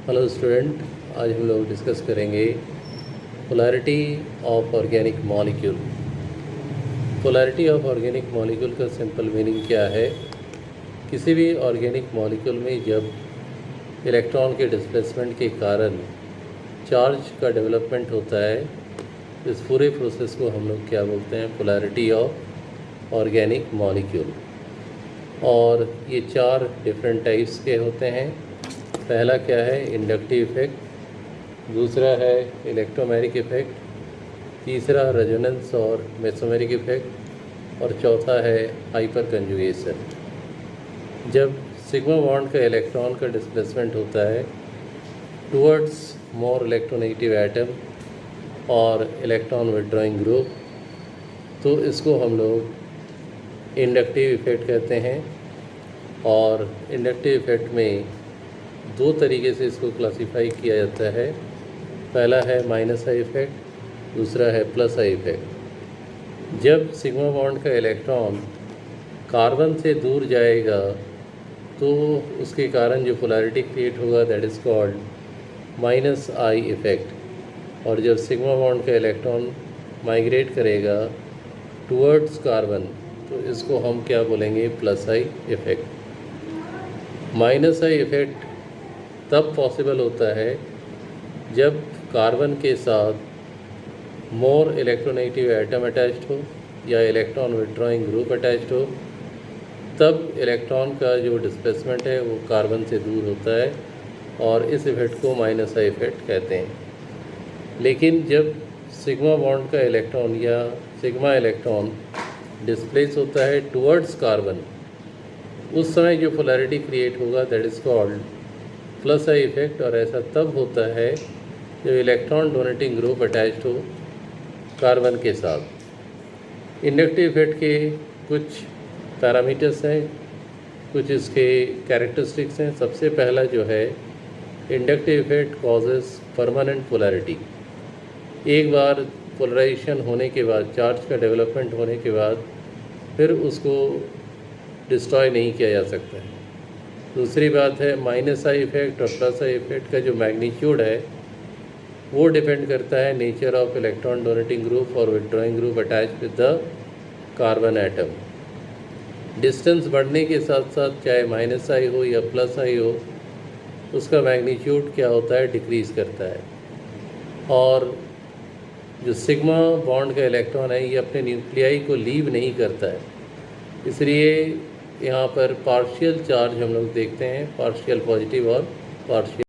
Hello student, आज हम लोग डिस्कस करेंगे polarity of organic molecule. Polarity of organic molecule का सिंपल मीनिंग क्या है? किसी भी ऑर्गेनिक मॉलिक्यूल में जब इलेक्ट्रॉन के डिस्प्लेसमेंट के कारण चार्ज का डेवलपमेंट होता है, इस पूरे प्रोसेस को हम लोग क्या बोलते हैं? Polarity of organic molecule. और ये 4 डिफरेंट टाइप्स के होते हैं। पहला क्या है? इंडक्टिव इफेक्ट, दूसरा है इलेक्ट्रोमेरिक इफेक्ट, तीसरा रेजोनेंस और मेसोमेरिक इफेक्ट, और चौथा है हाइपर कंजुगेशन। जब सिग्मा बॉन्ड का इलेक्ट्रॉन का डिस्प्लेसमेंट होता है टुवर्ड्स मोर इलेक्ट्रोनेगेटिव एटम और इलेक्ट्रॉन विथड्रॉइंग ग्रुप, तो इसको हम लोग इंडक्टिव इफेक्ट कहते हैं। और इंडक्टिव इफेक्ट में 2 तरीके से इसको क्लासिफाई किया जाता है। पहला है माइनस आई इफेक्ट, दूसरा है प्लस आई इफेक्ट। जब सिग्मा बॉन्ड का इलेक्ट्रॉन कार्बन से दूर जाएगा तो उसके कारण जो पोलैरिटी क्रिएट होगा that is called minus I effect. और जब सिग्मा बॉन्ड का इलेक्ट्रॉन माइग्रेट करेगा टुवर्ड्स कार्बन तो इसको हम क्या बोलेंगे? Plus I effect. Minus I effect तब पॉसिबल होता है जब कार्बन के साथ मोर इलेक्ट्रोनेगेटिव एटम अटैच्ड हो या इलेक्ट्रॉन विथड्रॉइंग ग्रुप अटैच्ड हो, तब इलेक्ट्रॉन का जो डिस्प्लेसमेंट है वो कार्बन से दूर होता है और इस इफेक्ट को माइनस आई इफेक्ट कहते हैं। लेकिन जब सिग्मा बॉन्ड का इलेक्ट्रॉन या सिग्मा इलेक्ट्रॉन डिस्प्लेस होता है टुवर्ड्स कार्बन, उस समय जो पोलैरिटी क्रिएट होगा that is called plus I effect. और ऐसा तब होता है जब इलेक्ट्रॉन डोनेटिंग ग्रुप अटैच्ड हो कार्बन के साथ। इंडक्टिव इफेक्ट के कुछ पैरामीटर्स हैं, कुछ इसके कैरेक्टरिस्टिक्स हैं। सबसे पहला जो है, inductive effect causes permanent polarity. एक बार पोलराइजेशन होने के बाद, चार्ज का डेवलपमेंट होने के बाद फिर उसको डिस्ट्रॉय नहीं किया जा सकता है। दूसरी बात है माइनस आई इफेक्ट और प्लस आई इफेक्ट का जो मैग्नीट्यूड है वो डिपेंड करता है nature of electron donating group और withdrawing group attach with the carbon atom. Distance बढ़ने के साथ साथ चाहे माइनस आई हो या प्लस आई हो, उसका मैग्नीट्यूड क्या होता है? डिक्रीज़ करता है। और जो सिग्मा बॉन्ड का इलेक्ट्रॉन है ये अपने न्यूक्लियाई को लीव नहीं करता है, इसलिए यहाँ पर पार्शियल चार्ज हम लोग देखते हैं, पार्शियल पॉजिटिव और पार्शियल